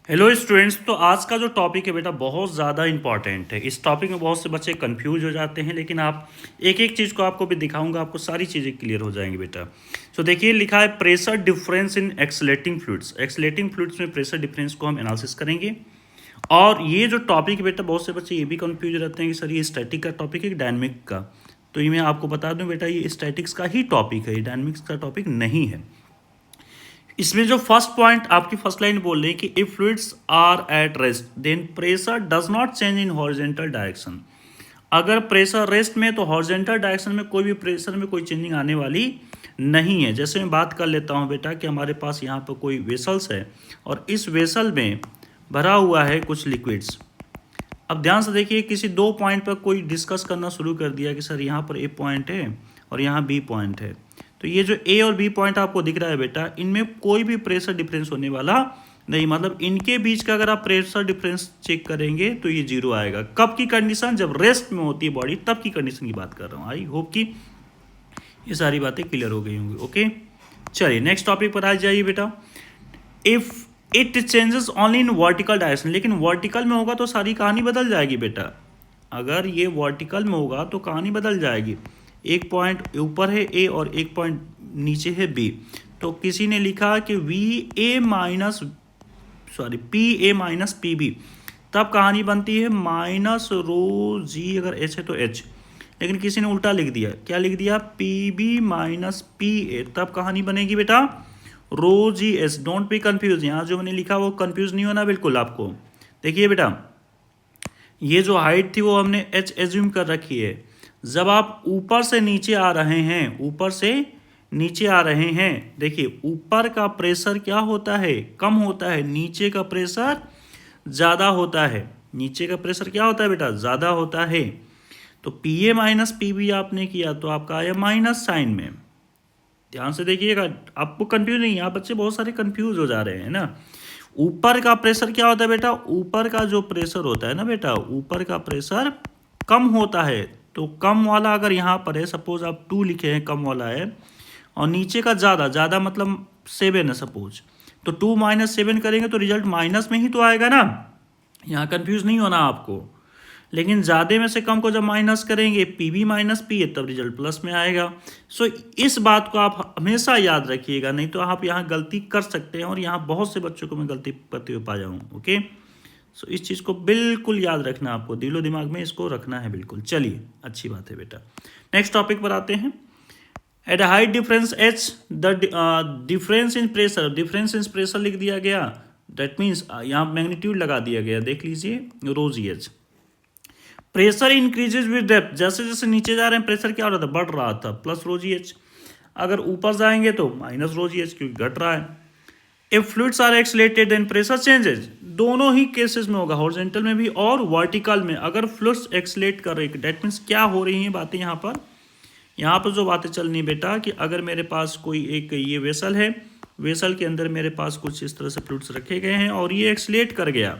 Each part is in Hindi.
Hello students. तो आज का जो टॉपिक है बेटा बहुत ज़्यादा इंपॉर्टेंट है। इस टॉपिक में बहुत से बच्चे कंफ्यूज हो जाते हैं, लेकिन आप एक एक चीज़ को आपको भी दिखाऊंगा, आपको सारी चीज़ें क्लियर हो जाएंगी बेटा। तो देखिए लिखा है pressure difference in accelerating fluids. Accelerating fluids में प्रेशर डिफरेंस को हम एनालिसिस करेंगे। और ये जो टॉपिक है बेटा, बहुत से बच्चे ये भी कंफ्यूज रहते हैं कि सर ये स्टैटिक का टॉपिक है कि डायनमिक का। तो ये मैं आपको बता दूं बेटा, ये स्टैटिक्स का ही टॉपिक है, ये डायनमिक्स का टॉपिक नहीं है। इसमें जो फर्स्ट पॉइंट आपकी फर्स्ट लाइन बोल रही है कि if fluids are at rest then pressure does not change in horizontal direction. अगर प्रेशर रेस्ट में तो हॉरिजॉन्टल डायरेक्शन में कोई भी प्रेशर में कोई चेंजिंग आने वाली नहीं है। जैसे मैं बात कर लेता हूँ बेटा कि हमारे पास यहाँ पर कोई वेसल्स है और इस वेसल में भरा हुआ है कुछ लिक्विड्स। अब ध्यान से देखिए, किसी दो पॉइंट पर कोई डिस्कस करना शुरू कर दिया कि सर यहाँ पर ए पॉइंट है और यहाँ बी पॉइंट है। तो ये जो ए और बी पॉइंट आपको दिख रहा है बेटा, इनमें कोई भी प्रेशर डिफरेंस होने वाला नहीं। मतलब इनके बीच का अगर आप प्रेशर डिफरेंस चेक करेंगे तो ये जीरो आएगा। कब की कंडीशन? जब रेस्ट में होती है बॉडी, तब की कंडीशन की बात कर रहा हूँ। आई होप कि ये सारी बातें क्लियर हो गई होंगी। ओके, चलिए नेक्स्ट टॉपिक पर आ जाइए बेटा। If it changes only in vertical direction, लेकिन वर्टिकल में होगा तो सारी कहानी बदल जाएगी बेटा। अगर ये वर्टिकल में होगा तो कहानी बदल जाएगी। एक पॉइंट ऊपर है ए और एक पॉइंट नीचे है बी। तो किसी ने लिखा कि P A minus P B, तब कहानी बनती है माइनस रो जी। अगर एच है तो एच, लेकिन किसी ने उल्टा लिख दिया। क्या लिख दिया? P B minus P A, तब कहानी बनेगी बेटा rho G S. Don't be confuse. यहाँ जो मैंने लिखा वो कंफ्यूज नहीं होना बिल्कुल आपको। देखिए बेटा, ये जो हाइट थी वो हमने एच एज्यूम कर रखी है। जब आप ऊपर से नीचे आ रहे हैं, ऊपर से नीचे आ रहे हैं, देखिए ऊपर का प्रेशर क्या होता है? कम होता है। नीचे का प्रेशर ज़्यादा होता है। नीचे का प्रेशर क्या होता है बेटा? ज़्यादा होता है। तो P A minus P B आपने किया तो आपका आया माइनस साइन में। ध्यान से देखिएगा, आपको कंफ्यूज नहीं है। आप बच्चे बहुत सारे कंफ्यूज हो जा रहे हैं ना। ऊपर का प्रेशर क्या होता है बेटा? ऊपर का जो प्रेशर होता है ना बेटा, ऊपर का प्रेशर कम होता है। तो कम वाला अगर यहाँ पर है, सपोज आप 2 लिखे हैं, कम वाला है, और नीचे का ज़्यादा, ज़्यादा मतलब 7 है सपोज, तो 2 माइनस 7 करेंगे तो रिजल्ट माइनस में ही तो आएगा ना। यहाँ कंफ्यूज नहीं होना आपको। लेकिन ज़्यादा में से कम को जब माइनस करेंगे, पी बी माइनस पी है, तब रिजल्ट प्लस में आएगा। सो इस बात को आप हमेशा याद रखिएगा, नहीं तो आप यहाँ गलती कर सकते हैं, और यहाँ बहुत से बच्चों को मैं गलती करते हुए पा जाऊँ। ओके, सो इस चीज़ को बिल्कुल याद रखना, आपको दिलो दिमाग में इसको रखना है बिल्कुल। चलिए अच्छी बात है बेटा, नेक्स्ट टॉपिक पर आते हैं। At a height difference H the difference in pressure, difference in pressure लिख दिया गया। दैट मीन्स यहाँ मैग्नीट्यूड लगा दिया गया। देख लीजिए रोजी H. Pressure increases with depth, जैसे जैसे नीचे जा रहे हैं प्रेशर क्या हो रहा था? बढ़ रहा था, प्लस रो जी एच। अगर ऊपर जाएंगे तो माइनस रो जी एच, क्योंकि घट रहा है। If fluids are accelerated then pressure changes. दोनों ही केसेस में होगा, हॉरिजॉन्टल में भी और वर्टिकल में। अगर फ्लूइड्स एक्सलेट कर रहे हैं, डेट मीन्स क्या हो रही हैं बातें यहाँ पर? यहाँ पर जो बातें चलनी बेटा कि अगर मेरे पास कोई एक ये वेसल है, वेसल के अंदर मेरे पास कुछ इस तरह से फ्लूइड्स रखे गए हैं और ये एक्सलेट कर गया,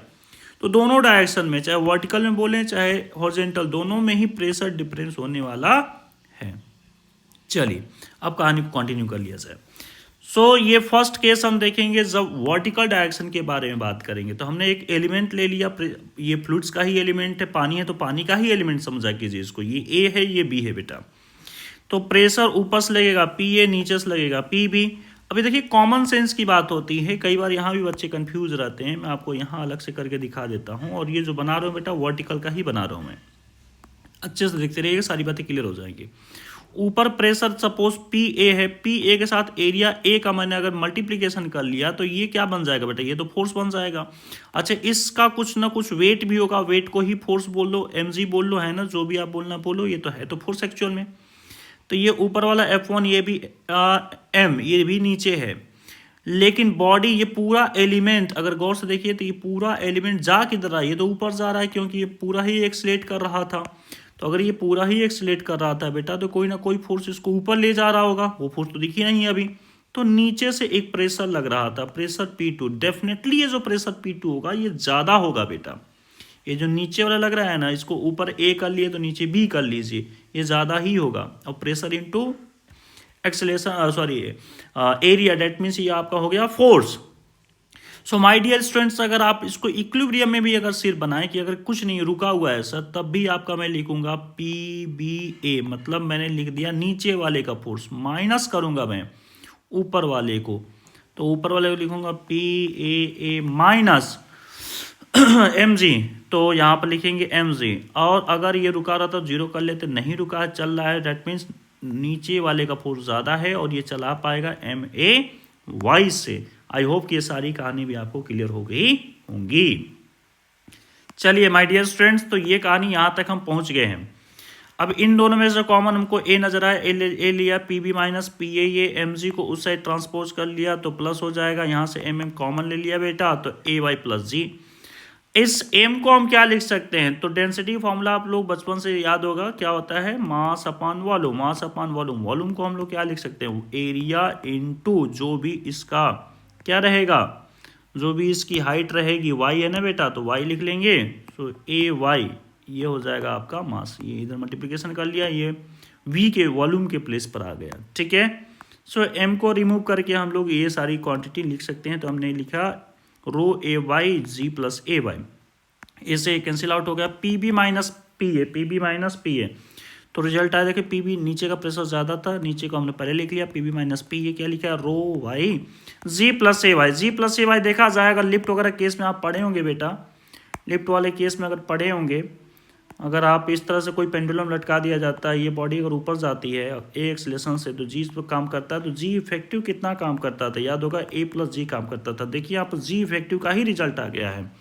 तो दोनों डायरेक्शन में, चाहे वर्टिकल में बोलें चाहे हॉरिजॉन्टल, दोनों में ही प्रेशर डिफरेंस होने वाला है। चलिए अब कहानी को कंटिन्यू कर लिया जाए। सो ये फर्स्ट केस हम देखेंगे जब वर्टिकल डायरेक्शन के बारे में बात करेंगे। तो हमने एक एलिमेंट ले लिया, ये फ्लूइड्स का ही एलिमेंट है, पानी है तो पानी का ही एलिमेंट समझा कीजिए इसको। ये ए है, ये बी है बेटा। तो प्रेशर ऊपर से लगेगा पी ए, नीचे से लगेगा पी बी। अभी देखिए कॉमन सेंस की बात होती है, कई बार यहाँ भी बच्चे कंफ्यूज रहते हैं। मैं आपको यहाँ अलग से करके दिखा देता हूँ, और ये जो बना रहा हूँ बेटा वर्टिकल का ही बना रहा हूँ मैं। अच्छे से देखते रहिएगा, सारी बातें क्लियर हो जाएंगी। ऊपर प्रेशर सपोज पी ए है, पी ए के साथ एरिया ए का मैंने अगर मल्टीप्लीकेशन कर लिया तो ये क्या बन जाएगा बेटा? ये तो फोर्स बन जाएगा। अच्छा, इसका कुछ ना कुछ वेट भी होगा, वेट को ही फोर्स बोल लो, एम जी बोल लो, है ना, जो भी आप बोलना बोलो, ये तो है तो फोर्स एक्चुअल में। तो ये ऊपर वाला F1, ये भी M, ये भी नीचे है। लेकिन बॉडी, ये पूरा एलिमेंट अगर गौर से देखिए तो ये पूरा एलिमेंट जा किधर रहा है? ये तो ऊपर जा रहा है, क्योंकि ये पूरा ही एक्सलेट कर रहा था। तो अगर ये पूरा ही एक्सलेट कर रहा था बेटा, तो कोई ना कोई फोर्स इसको ऊपर ले जा रहा होगा। वो फोर्स तो दिखी नहीं है अभी। तो नीचे से एक प्रेशर लग रहा था, प्रेशर P2। डेफिनेटली ये जो प्रेशर P2 होगा ये ज़्यादा होगा बेटा। ये जो नीचे वाला लग रहा है ना, इसको ऊपर ए कर लिए तो नीचे बी कर लीजिए, ये ज़्यादा ही होगा। और pressure into acceleration, sorry area, that means ये आपका हो गया force. So my dear students, अगर आप इसको इक्विलिब्रियम में भी अगर सिर्फ बनाएं कि अगर कुछ नहीं रुका हुआ है सर, तब भी आपका मैं लिखूंगा पी बी ए, मतलब मैंने लिख दिया नीचे वाले का फोर्स, माइनस करूंगा मैं ऊपर वाले को, तो ऊपर वाले को लिखूंगा P A minus M G, तो यहाँ पर लिखेंगे एम जी। और अगर ये रुका रहा तो जीरो कर लेते, नहीं रुका है चल रहा है, डेट मीन्स नीचे वाले का फोर्स ज़्यादा है और ये चला पाएगा एम ए वाई से। आई होप कि ये सारी कहानी भी आपको क्लियर हो गई होंगी। चलिए माय डियर स्टूडेंट्स, तो ये कहानी यहाँ तक हम पहुँच गए हैं। अब इन दोनों में से कॉमन हमको ए नजर आया, ए लिया, P B minus P A, ये एम जी को उस साइड ट्रांसपोज कर लिया तो प्लस हो जाएगा, यहाँ से एम एम कॉमन ले लिया बेटा, तो ए वाई प्लस जी। इस एम को हम क्या लिख सकते हैं, तो डेंसिटी फॉर्मूला आप लोग बचपन से याद होगा, क्या होता है, मास अपान वॉल्यूम, मास अपान वॉल्यूम। वॉल्यूम को हम लोग क्या लिख सकते हैं, एरिया इनटू जो भी इसका क्या रहेगा, जो भी इसकी हाइट रहेगी, वाई है ना बेटा, तो वाई लिख लेंगे, तो ए वाई ये हो जाएगा आपका मास। ये इधर मल्टीप्लिकेशन कर लिया, ये वी के वॉल्यूम के प्लेस पर आ गया, ठीक है। सो एम को रिमूव करके हम लोग ये सारी क्वांटिटी लिख सकते हैं, तो हमने लिखा rho A Y G plus A Y, इसे कैंसिल आउट हो गया, P B minus P A, P B minus P A, तो रिजल्ट आया देखिए पी बी नीचे का प्रेशर ज़्यादा था, नीचे को हमने पहले लिख लिया, P B minus P A क्या लिखा, rho Y G plus A Y, G plus A Y देखा जाएगा लिफ्ट वगैरह केस में आप पढ़े होंगे बेटा, लिफ्ट वाले केस में अगर पढ़े होंगे, अगर आप इस तरह से कोई पेंडुलम लटका दिया जाता है, ये बॉडी अगर ऊपर जाती है ए एक्सलेशन से, तो जी इस पर काम करता है, तो जी इफेक्टिव कितना काम करता था, याद होगा ए प्लस जी काम करता था, देखिए यहाँ पर जी इफेक्टिव का ही रिजल्ट आ गया है।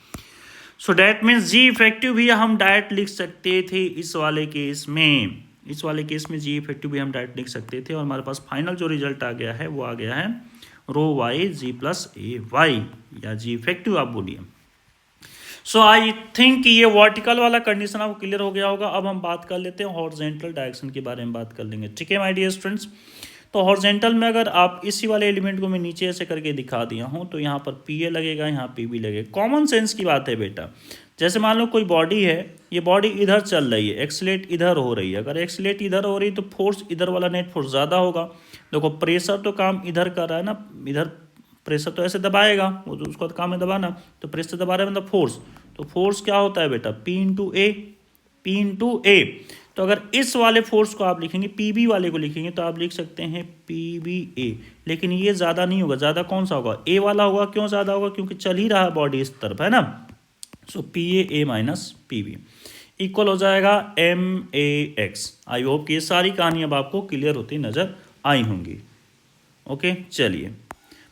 So that means G effective भी हम डायरेक्ट लिख सकते थे इस वाले केस में, इस वाले केस में जी इफेक्टिव भी हम डायरेक्ट लिख सकते थे, और हमारे पास फाइनल जो रिजल्ट आ गया है वो आ गया है रो Y G plus A Y, या जी इफेक्टिव आप बोलिए। सो आई थिंक ये वर्टिकल वाला कंडीशन आपको क्लियर हो गया होगा। अब हम बात कर लेते हैं हॉरिजॉन्टल डायरेक्शन के बारे में बात कर लेंगे, ठीक है माय डियर स्टूडेंट्स। तो हॉरिजॉन्टल में अगर आप इसी वाले एलिमेंट को मैं नीचे ऐसे करके दिखा दिया हूँ, तो यहाँ पर पी ए लगेगा, यहाँ पी बी लगेगा, कॉमन सेंस की बात है बेटा। जैसे मान लो कोई बॉडी है, ये बॉडी इधर चल रही है, एक्सलेट इधर हो रही है, अगर एक्सलेट इधर हो रही है तो फोर्स इधर वाला नेट फोर्स ज़्यादा होगा। देखो प्रेशर तो काम इधर कर रहा है ना, इधर प्रेशर तो ऐसे दबाएगा, वो तो उसका काम है दबाना, तो प्रेशर दबा रहा है मतलब फोर्स, तो फोर्स क्या होता है बेटा, पी इंटू ए, पी इंटू ए। तो अगर इस वाले फोर्स को आप लिखेंगे, पी बी वाले को लिखेंगे, तो आप लिख सकते हैं पी बी ए, लेकिन ये ज़्यादा नहीं होगा, ज़्यादा कौन सा होगा, ए वाला होगा। क्यों ज़्यादा होगा, क्योंकि चल ही रहा है बॉडी इस तरफ, है ना। So P A minus P B equal हो जाएगा M A X. I hope कि ये सारी कहानी अब आपको क्लियर होती नज़र आई होंगी। ओके चलिए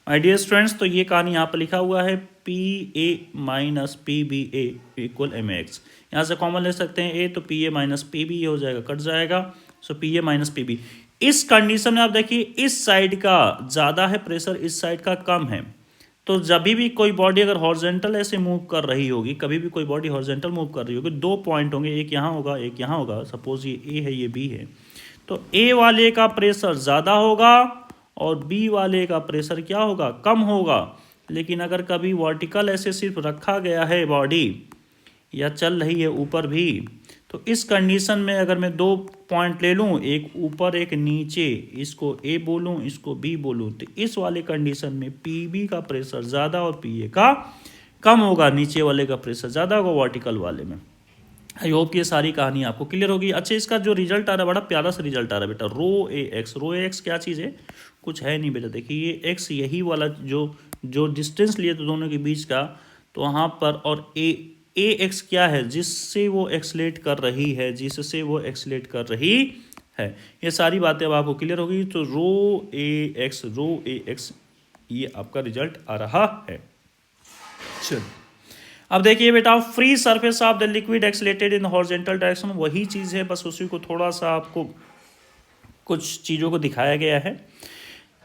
माय डियर स्टूडेंट्स, तो ये कहानी यहाँ पर लिखा हुआ है P A minus P B A equal M X, यहाँ से कॉमन ले सकते हैं ए, तो P A minus P B ये हो जाएगा, कट जाएगा। So P A minus P B, इस कंडीशन में आप देखिए इस साइड का ज़्यादा है प्रेशर, इस साइड का कम है, तो जब भी कोई बॉडी अगर हॉरिजॉन्टल ऐसे मूव कर रही होगी, कभी भी कोई बॉडी हॉरिजॉन्टल मूव कर रही होगी, दो पॉइंट होंगे, एक यहाँ होगा एक यहाँ होगा, सपोज ये ए है ये बी है, तो ए वाले का प्रेशर ज़्यादा होगा और बी वाले का प्रेशर क्या होगा, कम होगा। लेकिन अगर कभी वर्टिकल ऐसे सिर्फ रखा गया है बॉडी, या चल रही है ऊपर भी, तो इस कंडीशन में अगर मैं दो पॉइंट ले लूँ, एक ऊपर एक नीचे, इसको ए बोलूँ इसको बी बोलूँ, तो इस वाले कंडीशन में पी बी का प्रेशर ज़्यादा और पी ए का कम होगा, नीचे वाले का प्रेशर ज़्यादा होगा वर्टिकल वाले में। आई होप ये सारी कहानी आपको क्लियर होगी। अच्छा इसका जो रिजल्ट आ रहा है बड़ा प्यारा सा रिजल्ट आ रहा है बेटा, रो A x. Row A x क्या चीज़ है, कुछ है नहीं बेटा, देखिए ये एक्स यही वाला जो डिस्टेंस लिए थे दोनों के बीच का, तो वहाँ पर, और ए एक्स क्या है, जिससे वो एक्सलेट कर रही है, जिससे वो एक्सलेट कर रही है। ये सारी बातें अब आपको क्लियर होगी। तो रो ए एक्स ये आपका रिजल्ट आ रहा है। चलो अब देखिए बेटा, free surface of the liquid accelerated in horizontal direction, वही चीज़ है, बस उसी को थोड़ा सा आपको कुछ चीज़ों को दिखाया गया है।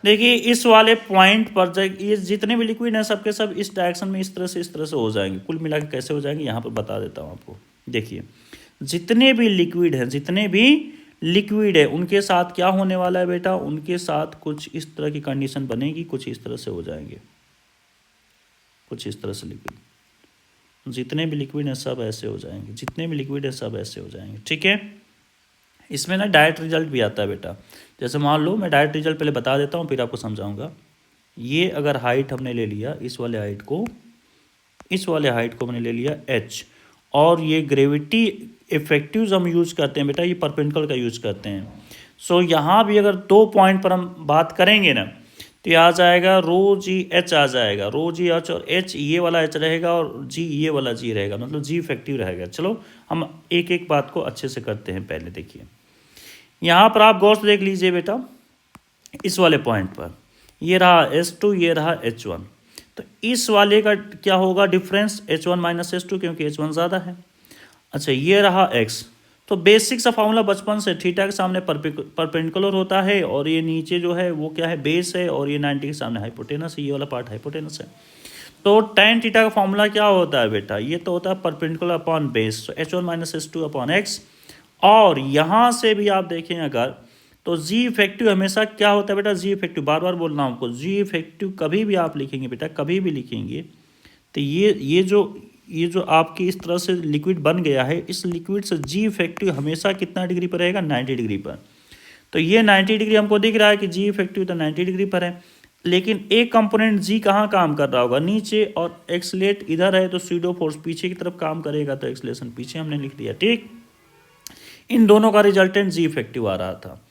देखिए इस वाले पॉइंट पर ये जितने भी लिक्विड हैं सबके सब इस डायरेक्शन में इस तरह से हो जाएंगे। कुल मिला के कैसे हो जाएंगे यहाँ पर बता देता हूँ आपको। देखिए जितने भी लिक्विड है उनके साथ क्या होने वाला है बेटा, उनके साथ कुछ इस तरह की कंडीशन बनेगी, कुछ इस तरह से हो जाएंगे, कुछ इस तरह से लिक्विड, जितने भी लिक्विड हैं सब ऐसे हो जाएंगे, जितने भी लिक्विड है सब ऐसे हो जाएंगे, ठीक है। इसमें ना डायरेक्ट रिजल्ट भी आता है बेटा, जैसे मान लो मैं डायरेक्ट रिजल्ट पहले बता देता हूँ फिर आपको समझाऊंगा। ये अगर हाइट हमने ले लिया इस वाले हाइट को, इस वाले हाइट को हमने ले लिया h, और ये ग्रेविटी इफेक्टिव्स हम यूज़ करते हैं बेटा, ये परपेंडिकुलर का यूज़ करते हैं। सो यहाँ भी अगर 2 पॉइंट पर हम बात करेंगे ना, तो ये आ जाएगा रो जी एच आ जाएगा, रो जी एच, और एच ये वाला एच रहेगा और जी ये वाला जी रहेगा, मतलब जी इफेक्टिव रहेगा। चलो हम एक एक बात को अच्छे से करते हैं। पहले देखिए यहाँ पर आप गौर से देख लीजिए बेटा, इस वाले पॉइंट पर ये रहा S2, ये रहा H1, तो इस वाले का क्या होगा डिफरेंस, H1 माइनस H2, क्योंकि H1 ज़्यादा है। अच्छा ये रहा X, तो बेसिक सा फॉर्मूला बचपन से, थीटा के सामने परपेंडिकुलर होता है, और ये नीचे जो है वो क्या है, बेस है, और ये 90 के सामने हाइपोटेनस है, ये वाला पार्ट हाइपोटेनस है। तो tan थीटा का फॉर्मूला क्या होता है बेटा, ये तो होता है परपेंडिकुलर अपॉन बेस, तो H1 minus H2 upon X। और यहाँ से भी आप देखें अगर, तो जी इफेक्टिव हमेशा क्या होता है बेटा, जी इफेक्टिव, बार बार बोल रहा हूँ आपको, जी इफेक्टिव कभी भी आप लिखेंगे बेटा, कभी भी लिखेंगे, तो ये जो आपकी इस तरह से लिक्विड बन गया है, इस लिक्विड से जी इफेक्टिव हमेशा कितना डिग्री पर रहेगा, 90 डिग्री पर। तो ये 90 डिग्री हमको दिख रहा है कि जी इफेक्टिव तो 90 डिग्री पर है, लेकिन एक कंपोनेंट जी कहाँ काम कर रहा होगा, नीचे, और एक्सलेट इधर है, तो सूडो फोर्स पीछे की तरफ काम करेगा, तो एक्सलेशन पीछे हमने लिख दिया। ठीक, इन दोनों का रिजल्टेंट जी इफेक्टिव आ रहा था।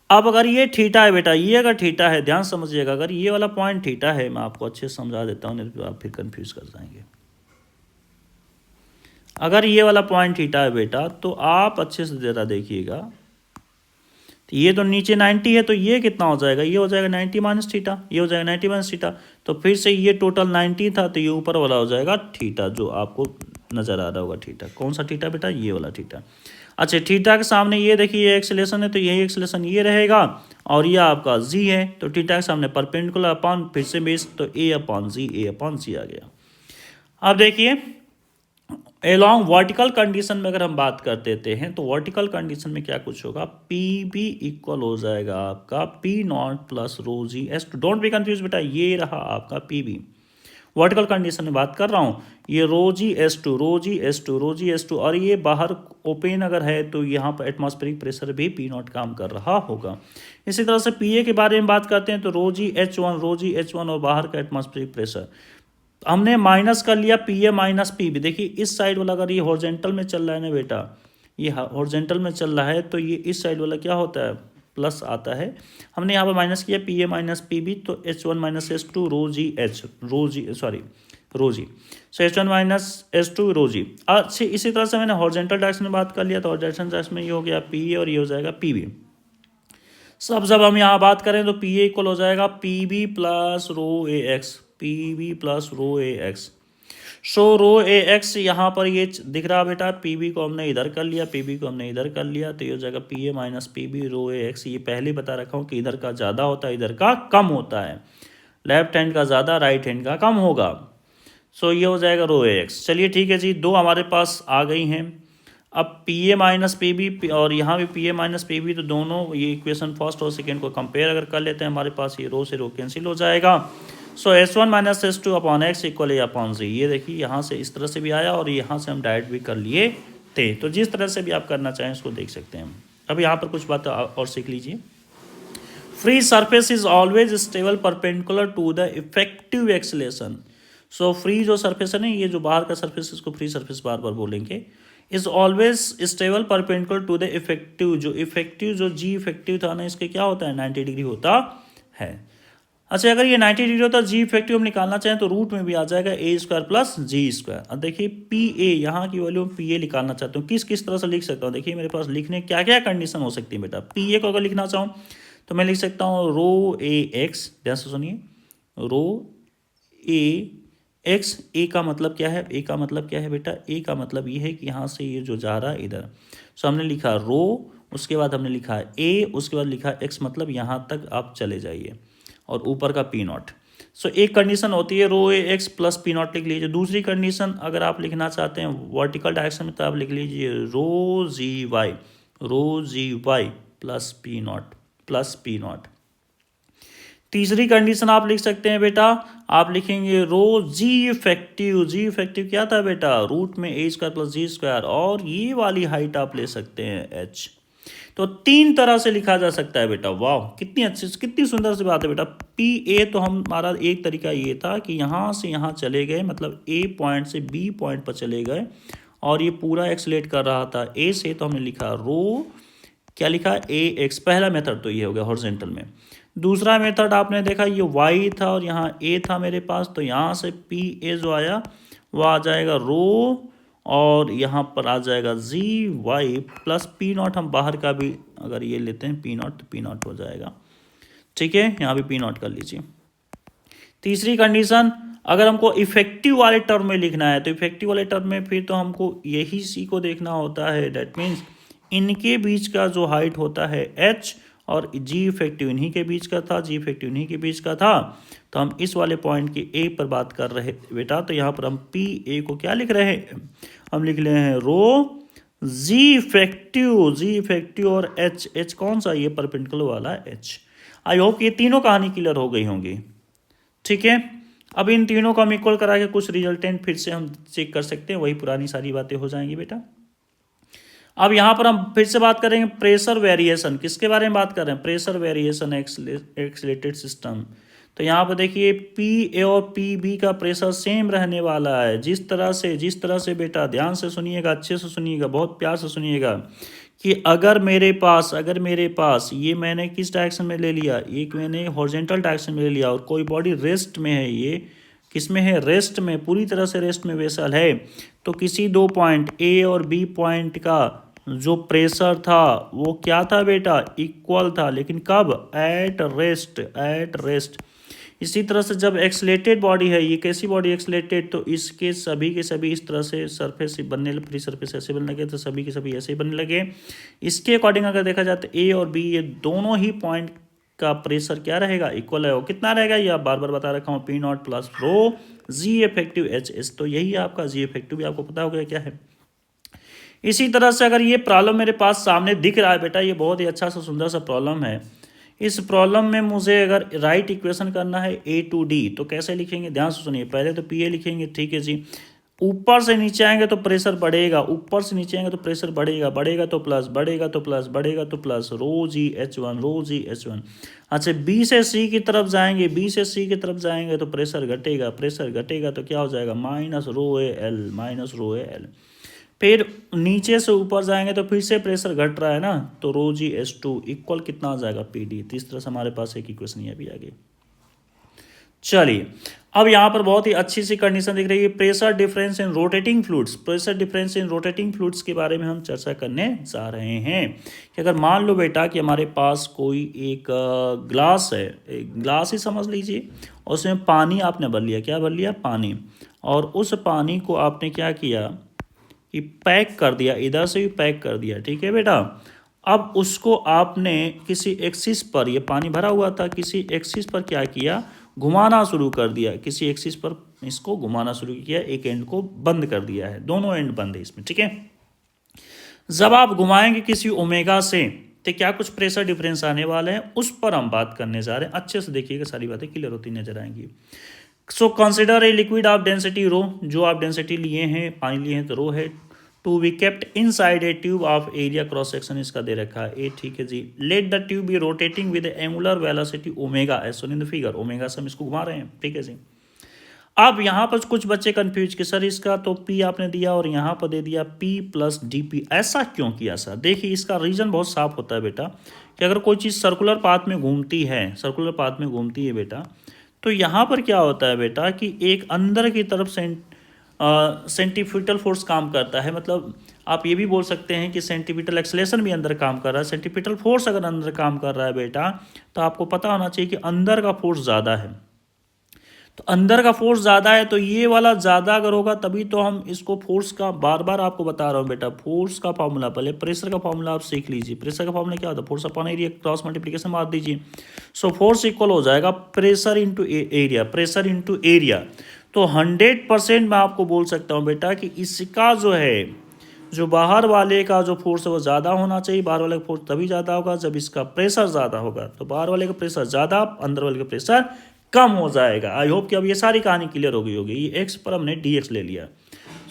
अब अगर ये थीटा है बेटा, ये अगर थीटा है, ध्यान समझिएगा, अगर ये वाला पॉइंट थीटा है, मैं आपको अच्छे से समझा देता हूँ, नहीं तो आप फिर कंफ्यूज कर जाएंगे। अगर ये वाला पॉइंट थीटा है बेटा, तो आप अच्छे से ज़रा देखिएगा, तो ये तो नीचे 90 है, तो ये कितना हो जाएगा, ये हो जाएगा 90 माइनस थीटा, ये हो जाएगा 90 माइनस थीटा, तो फिर से ये टोटल 90 था, तो ये ऊपर वाला हो जाएगा थीटा, जो आपको नज़र आ रहा होगा थीटा। कौन सा थीटा बेटा, ये वाला थीटा। अच्छा थीटा के सामने ये देखिए ये एक्सेलेरेशन है, तो यही एक्सेलेरेशन ये रहेगा, और ये आपका जी है, तो थीटा के सामने परपेंडिकुलर अपॉन फिर से बेस, तो ए अपॉन जी आ गया। अब देखिए एलॉन्ग वर्टिकल कंडीशन में अगर हम बात कर देते हैं, तो वर्टिकल कंडीशन में क्या कुछ होगा, पी बी इक्वल हो जाएगा आपका P naught plus rho G S two. Don't be confuse बेटा, ये रहा आपका पी बी, वर्टिकल कंडीशन में बात कर रहा हूँ, ये rho G S two, rho G S two, rho G S two, और ये बाहर ओपन अगर है, तो यहाँ पर एटमॉस्फेरिक प्रेशर भी पी नॉट काम कर रहा होगा। इसी तरह से पी ए के बारे में बात करते हैं, तो rho G H one, rho G H one, और बाहर का एटमॉस्फेरिक प्रेशर हमने माइनस कर लिया, P A minus P B. देखिए इस साइड वाला अगर ये हॉरिजॉन्टल में चल रहा है ना बेटा, ये हॉरिजॉन्टल में चल रहा है, तो ये इस साइड वाला क्या होता है, प्लस आता है। हमने यहाँ पर माइनस किया, P A minus P B, तो H one minus H two rho G H, rho G sorry rho G, so H one minus H two rho G. अच्छी इसी तरह से मैंने हॉरिजॉन्टल डायरेक्शन में बात कर लिया, तो हॉरिजॉन्टल डायरेक्शन में ये हो गया पी ए, और ये हो जाएगा पी बी। सब जब हम यहाँ बात करें, तो पी ए इक्वल हो जाएगा P B plus rho A X, P B plus rho A X. So rho A X यहाँ पर ये दिख रहा बेटा, पी बी को हमने इधर कर लिया, पी बी को हमने इधर कर लिया, तो ये हो जाएगा P A minus P B rho A X. ये पहले बता रखा हूँ कि इधर का ज़्यादा होता है, इधर का कम होता है, लेफ्ट हैंड का ज़्यादा, राइट हैंड का कम होगा। सो ये हो जाएगा रो ए एक्स। चलिए ठीक है जी, दो हमारे पास आ गई हैं। अब P A minus P B और यहाँ भी P A minus P B, तो दोनों ये इक्वेशन फर्स्ट और सेकेंड को कंपेयर अगर कर लेते हैं, हमारे पास ये रो से रो कैंसिल हो जाएगा। So S one minus S two upon X equal A upon G. ये देखिए यहाँ से इस तरह से भी आया, और यहाँ से हम डायरेक्ट भी कर लिए थे, तो जिस तरह से भी आप करना चाहें उसको देख सकते हैं। अब यहाँ पर कुछ बात और सीख लीजिए। Free surface is always stable perpendicular to the effective acceleration. So free जो सरफेस है ना, ये जो बाहर का सरफेस, इसको फ्री सरफेस बार बार बोलेंगे, is always stable perpendicular to the effective. जो इफेक्टिव जो जी इफेक्टिव था ना, इसके क्या होता है, 90 डिग्री होता है। अच्छा अगर ये 90 डिग्री होता है, जी इफेक्टिव हम निकालना चाहें, तो रूट में भी आ जाएगा ए स्क्वायर प्लस जी स्क्वायर। अब देखिए पी ए, यहाँ की वैल्यू पी ए निकालना चाहता हूँ, किस किस तरह से लिख सकता हूँ। देखिए मेरे पास लिखने क्या क्या कंडीशन हो सकती है बेटा। पी ए को अगर लिखना चाहूँ, तो मैं लिख सकता हूँ रो ए एक्स, ध्यान से सुनिए, रो ए एक्स। ए का मतलब क्या है, ए का मतलब क्या है बेटा, ए का मतलब ये है कि यहाँ से ये जो जा रहा है इधर, सो हमने लिखा रो, उसके बाद हमने लिखा ए, उसके बाद लिखा एक्स, मतलब यहाँ तक आप चले जाइए, और ऊपर का पी नॉट। सो एक कंडीशन होती है रो A x plus P not लिख लीजिए। दूसरी कंडीशन अगर आप लिखना चाहते हैं वर्टिकल डायरेक्शन में, तो आप लिख लीजिए rho G Y plus P naught, plus P naught. तीसरी कंडीशन आप लिख सकते हैं बेटा, आप लिखेंगे रो जी इफेक्टिव। जी इफेक्टिव क्या था बेटा, रूट में ए स्क्वायर प्लस जी स्क्वायर, और ये वाली हाइट आप ले सकते हैं एच। तो 3 तरह से लिखा जा सकता है बेटा। वाह, कितनी अच्छी कितनी सुंदर सी बात है बेटा। पी ए तो हमारा एक तरीका ये था कि यहाँ से यहाँ चले गए, मतलब ए पॉइंट से बी पॉइंट पर चले गए और ये पूरा एक्सलेट कर रहा था ए से, तो हमने लिखा रो, क्या लिखा, ए एक्स। पहला मेथड तो ये हो गया हॉरिजॉन्टल में। दूसरा मेथड आपने देखा ये वाई था और यहाँ ए था मेरे पास, तो यहाँ से पी ए जो आया वो आ जाएगा रो और यहाँ पर आ जाएगा जी वाई प्लस पी नॉट। हम बाहर का भी अगर ये लेते हैं पी नॉट, तो पी नॉट हो जाएगा, ठीक है, यहाँ भी पी नॉट कर लीजिए। तीसरी कंडीशन, अगर हमको इफेक्टिव वाले टर्म में लिखना है, तो इफेक्टिव वाले टर्म में फिर तो हमको यही सी को देखना होता है, डेट मीन्स इनके बीच का जो हाइट होता है एच और जी इफेक्टिव इन्हीं के बीच का था, जी इफेक्टिव इन्हीं के बीच का था, तो हम इस वाले पॉइंट के ए पर बात कर रहे बेटा। तो यहाँ पर हम पी ए को क्या लिख रहे हैं, हम लिख रहे हैं रो जी इफेक्टिव और एच, एच कौन सा, ये परपेंडिकुलर वाला एच। आई होप ये तीनों कहानी क्लियर हो गई होंगी, ठीक है। अब इन तीनों को हम इक्वल करा के कुछ रिजल्टेंट फिर से हम चेक कर सकते हैं, वही पुरानी सारी बातें हो जाएंगी बेटा। अब यहाँ पर हम फिर से बात करेंगे प्रेशर वेरिएशन, किसके बारे में बात कर रहे हैं, प्रेशर वेरिएशन एक्सलेटेड सिस्टम। तो यहाँ पर देखिए पी ए और पी बी का प्रेशर सेम रहने वाला है। जिस तरह से बेटा ध्यान से सुनिएगा, अच्छे से सुनिएगा, बहुत प्यार से सुनिएगा कि अगर मेरे पास ये मैंने किस डायरेक्शन में ले लिया, एक मैंने हॉरिजॉन्टल डायरेक्शन में ले लिया और कोई बॉडी रेस्ट में है, ये किस में है, रेस्ट में, पूरी तरह से रेस्ट में वेसल है, तो किसी दो पॉइंट ए और बी पॉइंट का जो प्रेशर था वो क्या था बेटा, इक्वल था, लेकिन कब, एट रेस्ट। इसी तरह से जब एक्सलेटेड बॉडी है, ये कैसी बॉडी एक्सलेटेड, तो इसके सभी के सभी इस तरह से सरफेस बनने, फ्री सरफेस ऐसे बनने लगे, तो सभी के सभी ऐसे ही बनने लगे। इसके अकॉर्डिंग अगर देखा जाए तो ए और बी ये दोनों ही पॉइंट का प्रेशर क्या रहेगा, इक्वल है। वो कितना रहेगा ये आप बार बार बता रखा हूँ, P naught plus rho G effective H S. तो यही आपका जी इफेक्टिव भी आपको पता हो गया क्या है। इसी तरह से अगर ये प्रॉब्लम मेरे पास सामने दिख रहा है बेटा, ये बहुत ही अच्छा सा सुंदर सा प्रॉब्लम है। इस प्रॉब्लम में मुझे अगर राइट इक्वेशन करना है ए टू डी, तो कैसे लिखेंगे, ध्यान से सुनिए। पहले तो पी ए लिखेंगे, ठीक है जी। ऊपर से नीचे आएंगे तो प्रेशर बढ़ेगा, ऊपर से नीचे आएंगे तो प्रेशर बढ़ेगा तो plus rho G H one. अच्छा बी से सी की तरफ जाएंगे तो प्रेशर घटेगा तो क्या हो जाएगा, माइनस रो ए एल। फिर नीचे से ऊपर जाएंगे तो फिर से प्रेशर घट रहा है ना, तो rho G S two equal कितना आ जाएगा, पी डी। तो इस तरह से हमारे पास एक इक्वेशन ये भी आ गई। चलिए अब यहाँ पर बहुत ही अच्छी सी कंडीशन दिख रही है, pressure difference in rotating fluids के बारे में हम चर्चा करने जा रहे हैं। कि अगर मान लो बेटा कि हमारे पास कोई एक ग्लास है, एक ग्लास ही समझ लीजिए, और उसमें पानी आपने भर लिया, क्या भर लिया, पानी, और उस पानी को आपने क्या किया कि पैक कर दिया, इधर से भी पैक कर दिया, ठीक है बेटा। अब उसको आपने किसी एक्सिस पर, ये पानी भरा हुआ था, किसी एक्सिस पर क्या किया, घुमाना शुरू कर दिया, किसी एक्सिस पर इसको घुमाना शुरू किया, एक एंड को बंद कर दिया है, दोनों एंड बंद है इसमें, ठीक है। जब आप घुमाएंगे किसी ओमेगा से तो क्या कुछ प्रेशर डिफरेंस आने वाले हैं, उस पर हम बात करने जा रहे हैं। अच्छे से देखिएगा, सारी बातें क्लियर होती नजर आएंगी। So consider a liquid of density रो, जो आप डेंसिटी लिए हैं, पानी लिए हैं तो रो है, to be kept inside a tube of area cross section इसका दे रखा है ए, ठीक है जी। Let the tube be rotating with angular velocity omega as shown in the figure, omega से हम इसको घुमा रहे हैं, ठीक है जी। अब यहाँ पर कुछ बच्चे कंफ्यूज कि सर इसका तो P आपने दिया और यहाँ पर दे दिया P प्लस DP, ऐसा क्यों किया सर। देखिए इसका रीज़न बहुत साफ होता है बेटा, कि अगर कोई चीज़ सर्कुलर पाथ में घूमती है बेटा, तो यहाँ पर क्या होता है बेटा कि एक अंदर की तरफ सेंटीपिटल फोर्स काम करता है। मतलब आप ये भी बोल सकते हैं कि सेंटीपिटल एक्सेलेरेशन भी अंदर काम कर रहा है। सेंटीपिटल फोर्स अगर अंदर काम कर रहा है बेटा, तो आपको पता होना चाहिए कि अंदर का फोर्स ज़्यादा है। तो अंदर का फोर्स ज़्यादा है, तो ये वाला ज़्यादा अगर होगा तभी तो हम इसको फोर्स का, बार बार आपको बता रहा हूँ बेटा, फोर्स का फॉर्मूला, पहले प्रेशर का फॉर्मूला आप सीख लीजिए। प्रेशर का फॉर्मूला क्या होता है, force upon area cross multiplication मार दीजिए। सो फोर्स इक्वल हो जाएगा प्रेशर इंटू एरिया। तो 100% मैं आपको बोल सकता हूँ बेटा कि इसका जो है, जो बाहर वाले का जो फोर्स है वो ज़्यादा होना चाहिए। बाहर वाले का फोर्स तभी ज़्यादा होगा जब इसका प्रेशर ज़्यादा होगा। तो बाहर वाले का प्रेशर ज़्यादा, अंदर वाले का प्रेशर कम हो जाएगा। आई होप कि अब ये सारी कहानी क्लियर हो गई होगी। ये एक्स पर हमने डी एक्स ले लिया।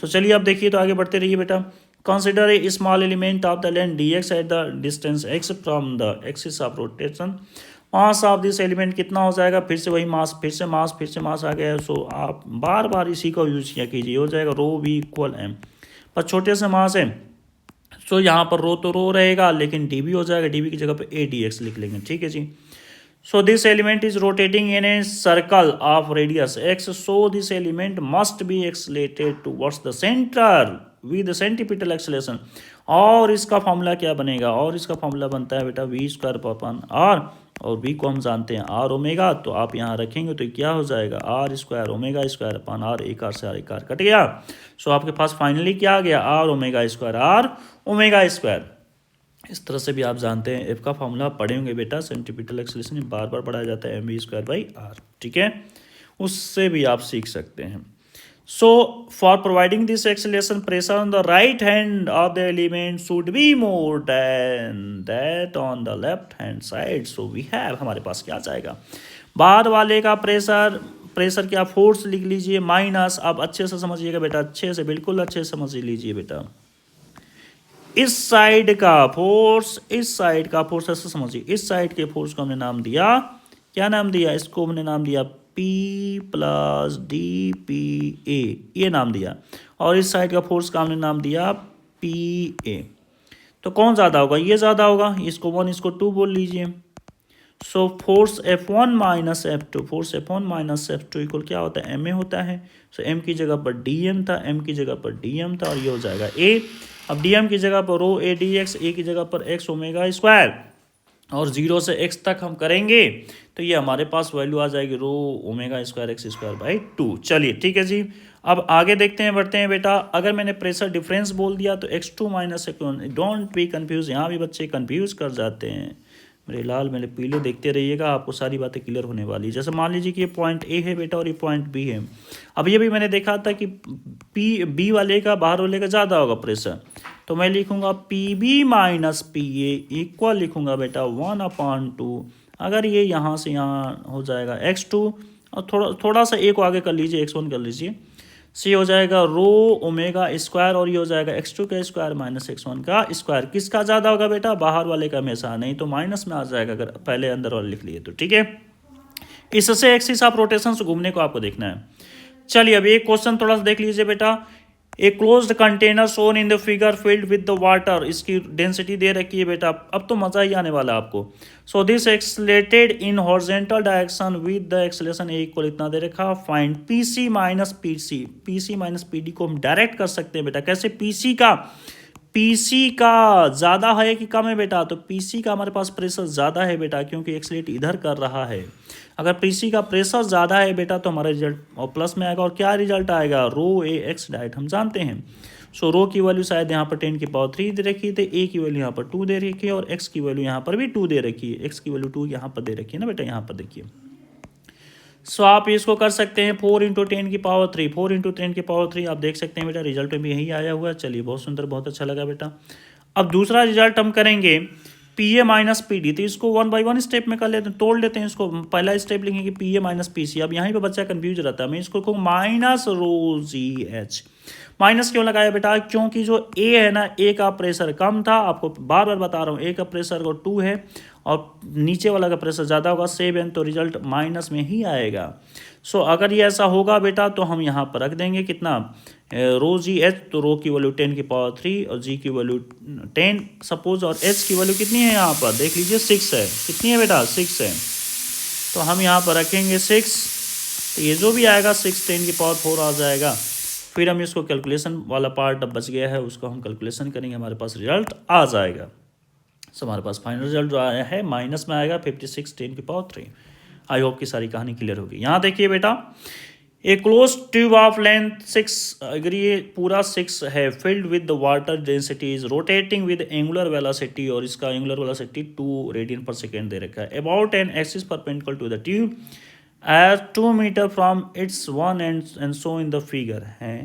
तो चलिए अब देखिए, तो आगे बढ़ते रहिए बेटा। Consider a small element of the length dx at the distance x from the axis of rotation. Mass of this element कितना हो जाएगा, फिर से वही मास, फिर से मास, फिर से मास आ गया। सो आप बार बार इसी को यूज किया कीजिए, हो जाएगा रो v इक्वल m। पर छोटे से मास है सो यहाँ पर रो तो रो रहेगा, लेकिन dv हो जाएगा, dv की जगह पे a dx लिख लेंगे, ठीक है जी। So this element is rotating in a circle of radius x. So this element must be accelerated towards the center with the centripetal acceleration. और इसका फॉर्मूला क्या बनेगा, और इसका फॉर्मूला बनता है बेटा वी स्क्वायर अपन आर, और वी को हम जानते हैं आर ओमेगा, तो आप यहाँ रखेंगे तो क्या हो जाएगा आर स्क्वायर ओमेगा स्क्वायर अपन आर, एक आर से आर एक आर कट गया। सो आपके पास फाइनली क्या आ गया, R omega square R omega square. इस तरह से भी आप जानते हैं एफ का फॉर्मूला पढ़े होंगे बेटा, सेंट्रीपिटल एक्सेलरेशन बार बार पढ़ाया जाता है, mv स्क्वायर बाई आर, ठीक है, उससे भी आप सीख सकते हैं। So for providing this acceleration pressure on the right hand of the element should be more than that on the left hand side. So we have, हमारे पास क्या जाएगा, बाद वाले का प्रेशर क्या फोर्स लिख लीजिए माइनस, आप अच्छे से समझिएगा बेटा, अच्छे से बिल्कुल अच्छे से समझ लीजिए बेटा, इस साइड का फोर्स, इस साइड का फोर्स ऐसे समझिए, इस साइड के फोर्स को हमने नाम दिया, क्या नाम दिया, इसको हमने नाम दिया P plus D P A, ये नाम दिया, और इस साइड का फोर्स का हमने नाम दिया पी ए। तो कौन ज़्यादा होगा, ये ज़्यादा होगा, इसको 1 इसको 2 बोल लीजिए। So force F1 minus F2, force F1 minus F2 equal क्या होता है, ma होता है। सो m की जगह पर dm था, m की जगह पर dm था, और ये हो जाएगा a। अब dm की जगह पर रो a dx, a की जगह पर x ओमेगा स्क्वायर, और 0 से x तक हम करेंगे तो ये हमारे पास वैल्यू आ जाएगी रो omega square x square by 2। चलिए ठीक है जी, अब आगे देखते हैं, बढ़ते हैं बेटा। अगर मैंने प्रेशर डिफरेंस बोल दिया तो x2 minus x1, don't be confuse, यहाँ भी बच्चे कन्फ्यूज कर जाते हैं। मेरे लाल मेरे पीले देखते रहिएगा, आपको सारी बातें क्लियर होने वाली। जैसे मान लीजिए कि ये पॉइंट ए है बेटा और ये पॉइंट बी है। अब ये भी मैंने देखा था कि बी वाले का बाहर वाले का ज़्यादा होगा प्रेशर, तो मैं लिखूंगा P B minus P A equal लिखूंगा बेटा 1/2। अगर ये यहाँ से यहाँ हो जाएगा x2, और थोड़ा सा ए को आगे कर लीजिए, x1 कर लीजिए, सी हो जाएगा रो ओमेगा स्क्वायर, और ये हो जाएगा x2 का स्क्वायर माइनस x1 का स्क्वायर। किसका ज़्यादा होगा बेटा, बाहर वाले का हमेशा, नहीं तो माइनस में आ जाएगा अगर पहले अंदर वाले लिख लिए तो, ठीक है। इससे एक्सिस ऑफ रोटेशन से घूमने को आपको देखना है। चलिए अब एक क्वेश्चन थोड़ा सा देख लीजिए बेटा। A closed container shown in the figure field with the water, इसकी डेंसिटी दे रखी है बेटा, अब तो मजा ही आने वाला आपको। So this accelerated in horizontal direction with the acceleration A equal इतना दे रखा। Find PC minus PC, PC minus PD को हम डायरेक्ट कर सकते हैं बेटा। कैसे, पीसी का ज़्यादा है कि कम है बेटा, तो पीसी का हमारे पास प्रेशर ज़्यादा है बेटा, क्योंकि एक्सलेट इधर कर रहा है। अगर पीसी का प्रेशर ज़्यादा है बेटा तो हमारा रिजल्ट और प्लस में आएगा, और क्या रिजल्ट आएगा, रो ए एक्स डायरेक्ट हम जानते हैं। सो रो की वैल्यू शायद यहाँ पर 10⁻³ दे रखी थी, ए की वैल्यू यहाँ पर 2 दे रखी है, और एक्स की वैल्यू यहाँ पर भी 2 दे रखी है। एक्स की वैल्यू 2 यहाँ पर दे रखी है ना बेटा, यहाँ पर देखिए। सो आप इसको कर सकते हैं 4 × 10⁻3, 4 × 10⁻3 आप देख सकते हैं बेटा, रिजल्ट में भी यही आया हुआ है। चलिए बहुत सुंदर, बहुत अच्छा लगा बेटा। अब दूसरा रिजल्ट हम करेंगे P A minus P D, तो इसको 1 बाई 1 स्टेप में कर लेते हैं, तोड़ लेते हैं इसको। पहला स्टेप लिखेंगे P A minus P C. अब यहाँ पे बच्चा कंफ्यूज रहता है, मैं इसको कहूँ minus rho G H. Minus क्यों लगाया बेटा, क्योंकि जो ए है ना, ए का प्रेशर कम था, आपको बार बार बता रहा हूँ, ए का प्रेशर को 2 है और नीचे वाला का प्रेशर ज़्यादा होगा 7, तो रिजल्ट माइनस में ही आएगा। सो अगर ये ऐसा होगा बेटा तो हम यहाँ पर रख देंगे कितना, रो जी एच, तो रो की वैल्यू 10⁻3 और जी की वैल्यू 10 सपोज, और एच की वैल्यू कितनी है यहाँ पर देख लीजिए 6 है। कितनी है बेटा, 6 है, तो हम यहाँ पर रखेंगे 6, तो ये जो भी आएगा 6 10⁻4 आ जाएगा। फिर हम इसको कैलकुलेशन वाला पार्ट अब बच गया है, उसको हम कैलकुलेशन करेंगे, हमारे पास रिजल्ट आ जाएगा। सो हमारे पास फाइनल रिजल्ट जो आया है माइनस में आएगा 56 10⁻3। आई होप की सारी कहानी क्लियर होगी। यहाँ देखिए बेटा, a close tube of length 6, अगर ये पूरा 6 है, filled with the water density is rotating with angular velocity, और इसका angular velocity 2 radian per second दे रखा है। About an axis perpendicular to the tube at 2 metre from its one end so in the figure. है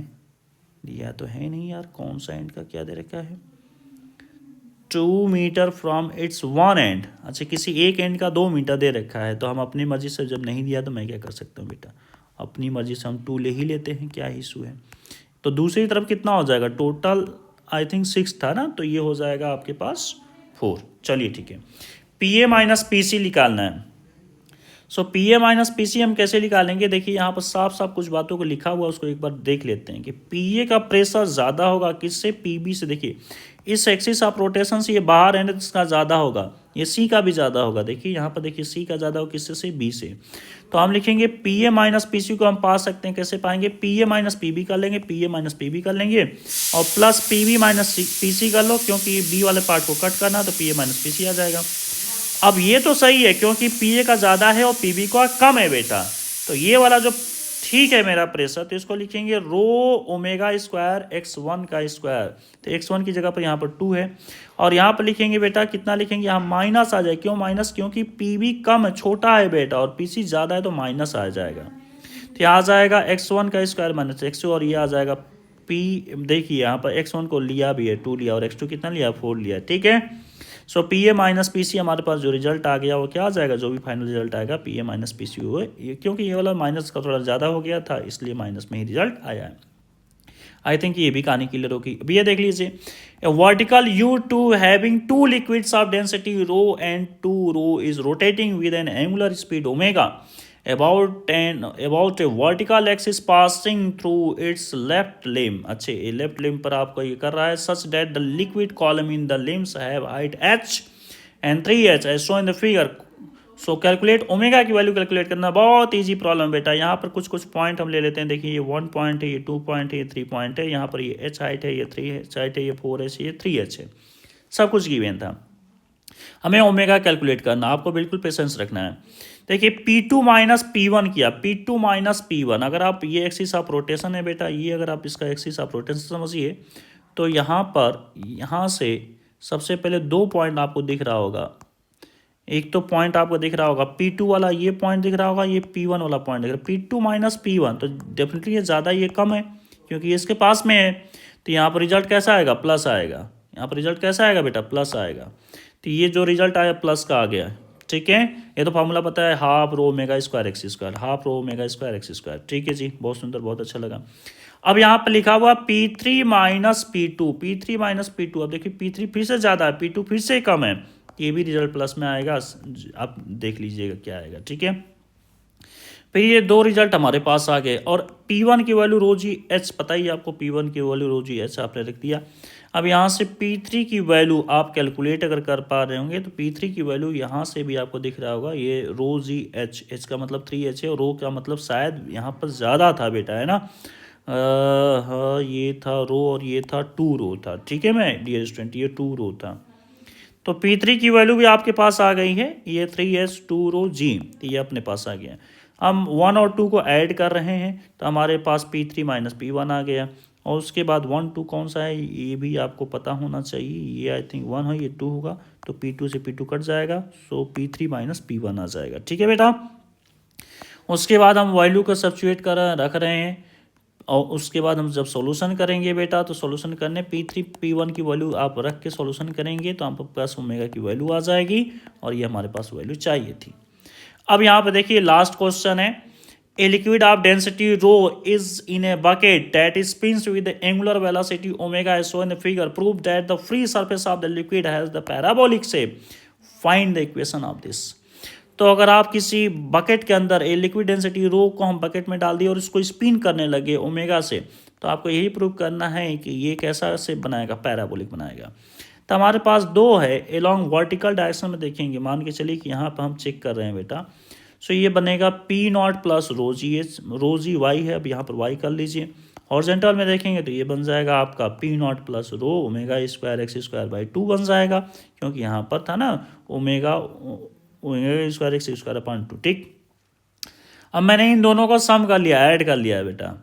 दिया तो है नहीं यार, कौन सा एंड का क्या दे रखा है, 2 metre from its one end. अच्छा, किसी एक एंड का 2 मीटर दे रखा है, तो हम अपनी मर्जी से, जब नहीं दिया तो मैं क्या कर सकता हूँ बेटा, अपनी मर्जी से हम 2 ले ही लेते हैं, क्या इशू है। तो दूसरी तरफ कितना हो जाएगा, टोटल आई थिंक 6 था ना, तो ये हो जाएगा आपके पास 4। चलिए ठीक है, P A minus P C निकालना है। So P A minus P C हम कैसे निकालेंगे, देखिए यहाँ पर साफ साफ कुछ बातों को लिखा हुआ, उसको एक बार देख लेते हैं कि पी ए का प्रेशर ज़्यादा होगा किससे, पी बी से। देखिए इस एक्सिस ऑफ रोटेशन से ये बाहर है ना, इसका ज़्यादा होगा, ये सी का भी ज़्यादा होगा। देखिए यहाँ पर देखिए सी का ज़्यादा होगा किससे, से बी से। तो हम लिखेंगे P A minus P C को हम पा सकते हैं, कैसे पाएंगे, P A minus P B कर लेंगे, P A minus P B कर लेंगे और plus P B minus P C कर लो, क्योंकि बी वाले पार्ट को कट करना तो P A minus P C आ जाएगा। अब ये तो सही है क्योंकि पी ए का ज़्यादा है और पी बी का कम है बेटा, तो ये वाला जो ठीक है मेरा प्रेशर, तो इसको लिखेंगे रो ओमेगा स्क्वायर एक्स वन का स्क्वायर। तो एक्स वन की जगह पर यहाँ पर 2 है और यहाँ पर लिखेंगे बेटा कितना लिखेंगे, यहाँ माइनस आ जाए। क्यों माइनस, क्योंकि पी बी कम है, छोटा है बेटा, और पी सी ज़्यादा है तो माइनस आ जाएगा। तो यहाँ आ जाएगा एक्स वन का स्क्वायर माइनस एक्स टू, और ये आ जाएगा पी, देखिए यहाँ पर एक्स वन को लिया भी है 2 लिया और एक्स टू कितना लिया 4 लिया, ठीक है। So P A minus P C हमारे पास जो रिजल्ट आ गया वो क्या आ जाएगा, जो भी फाइनल रिजल्ट आएगा P A minus P C हुए, क्योंकि ये वाला माइनस का थोड़ा ज़्यादा हो गया था इसलिए माइनस में ही रिजल्ट आया है। आई थिंक ये भी कहानी क्लियर होगी। अब ये देख लीजिए, A vertical U tube having 2 liquids of density rho and 2 rho is rotating with an angular speed omega about a vertical axis passing through its left limb। अच्छे, ये लेफ्ट लिम्ब पर आपको ये कर रहा है, such that the liquid column in the limbs have height h and 3h as shown in the figure। So calculate omega की वैल्यू कैलकुलेट करना बहुत इजी प्रॉब्लम बेटा। यहाँ पर कुछ पॉइंट हम ले लेते हैं। देखिए ये 1 पॉइंट है, ये 2 पॉइंट है, ये 3 पॉइंट है, यहाँ पर ये h हाइट है, ये 3h हाइट है, ये 4h, ये 3h है, सब कुछ गिवन था। हमें ओमेगा कैलकुलेट करना, आपको बिल्कुल पेशेंस रखना है। देखिए P2 माइनस P1 किया, P2 माइनस P1, अगर आप ये एक्सिस ऑफ रोटेशन है बेटा, ये अगर आप इसका एक्सिस ऑफ रोटेशन समझिए तो यहाँ पर, यहाँ से सबसे पहले 2 पॉइंट आपको दिख रहा होगा। एक तो पॉइंट आपको दिख रहा होगा P2 वाला, ये पॉइंट दिख रहा होगा, ये P1 वाला पॉइंट दिख रहा है। P2 माइनस P1 तो डेफिनेटली ये ज़्यादा, ये कम है क्योंकि इसके पास में है, तो यहाँ पर रिजल्ट कैसा आएगा, प्लस आएगा। यहाँ पर रिजल्ट कैसा आएगा बेटा, प्लस आएगा। तो ये जो रिजल्ट आया प्लस का आ गया, ठीक है। ये तो फॉर्मूला पता है, half rho omega square x square, half rho omega square x square, ठीक है जी, बहुत सुंदर, बहुत अच्छा लगा। अब यहाँ पर लिखा हुआ P3 minus P2, P3 minus P2, अब देखिए P3 फिर से ज़्यादा है, P2 फिर से कम है, ये भी रिजल्ट प्लस में आएगा, आप देख लीजिएगा क्या आएगा, ठीक है। फिर ये 2 रिजल्ट हमारे पास आ गए और P1 की वैल्यू रो जी एच, पता ही आपको P1 की वैल्यू रो जी एच आपने रख दिया। अब यहाँ से P3 की वैल्यू आप कैलकुलेट अगर कर पा रहे होंगे तो P3 की वैल्यू यहाँ से भी आपको दिख रहा होगा, ये रो जी एच, एच का मतलब 3h है और रो का मतलब शायद यहाँ पर ज़्यादा था बेटा, है ना। हाँ ये था रो और ये था 2 रो था, ठीक है मैं डियर स्टूडेंट, ये 2 रो था। तो P3 की वैल्यू भी आपके पास आ गई है, ये 3h 2 रो जी, ये अपने पास आ गया। हम 1 और 2 को ऐड कर रहे हैं तो हमारे पास P3 माइनस P1 आ गया, और उसके बाद 1 2 कौन सा है ये भी आपको पता होना चाहिए, ये आई थिंक 1 है, ये 2 होगा, तो P2 से P2 कट जाएगा, सो P3 माइनस P1 आ जाएगा, ठीक है बेटा। उसके बाद हम वैल्यू को सब्स्टिट्यूट कर रख रहे हैं और उसके बाद हम जब सॉल्यूशन करेंगे बेटा, तो सॉल्यूशन करने P3 P1 की वैल्यू आप रख के सॉल्यूशन करेंगे तो आपको प्लस ओमेगा की वैल्यू आ जाएगी, और ये हमारे पास वैल्यू चाहिए थी। अब यहाँ पे देखिए लास्ट क्वेश्चन है, a liquid of density rho is in a bucket that spins with angular velocity omega as shown in the figure, prove that the free surface of the liquid has the parabolic shape, find the equation of this. तो अगर आप किसी बकेट के अंदर ए लिक्विड डेंसिटी रो को हम बकेट में डाल दिए और इसको स्पिन करने लगे ओमेगा से, तो आपको यही प्रूव करना है कि ये कैसा शेप बनाएगा, पैराबोलिक बनाएगा। तो हमारे पास 2 है, एलॉन्ग वर्टिकल डायरेक्शन में देखेंगे, मान के चलिए कि यहाँ पर हम चेक कर रहे हैं बेटा, सो ये बनेगा P0 plus rho G Y है, अब यहाँ पर वाई कर लीजिए। हॉरिजॉन्टल में देखेंगे तो ये बन जाएगा आपका P0 plus row omega square x square by 2 बन जाएगा, क्योंकि यहाँ पर था ना omega square x square upon 2, ठीक। अब मैंने इन दोनों को सम कर लिया, ऐड कर लिया है बेटा,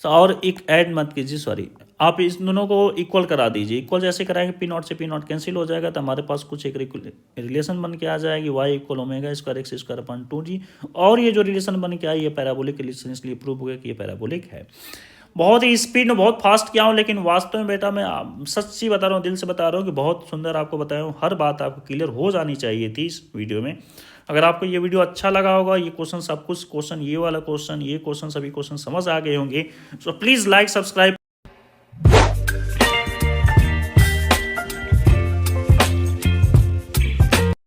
और एक ऐड मत कीजिए, सॉरी, आप इस दोनों को इक्वल करा दीजिए। इक्वल जैसे कराएंगे P0 से P0 कैंसिल हो जाएगा, तो हमारे पास कुछ एक रिलेशन बन के आ जाएगी, y equal omega square x square upon 2g, और ये जो रिलेशन बन के आई ये पैराबोलिक रिलेशन, इसलिए प्रूव हो गया कि ये पैराबोलिक है। बहुत ही स्पीड में बहुत फास्ट किया हूँ, लेकिन वास्तव में बेटा मैं सच्ची बता रहा हूँ, दिल से बता रहा हूँ कि बहुत सुंदर आपको बताया हूँ, हर बात आपको क्लियर हो जानी चाहिए थी इस वीडियो में। अगर आपको ये वीडियो अच्छा लगा होगा, ये क्वेश्चन सब कुछ क्वेश्चन, ये वाला क्वेश्चन, ये क्वेश्चन, सभी क्वेश्चन समझ आ गए होंगे, सो प्लीज़ लाइक सब्सक्राइब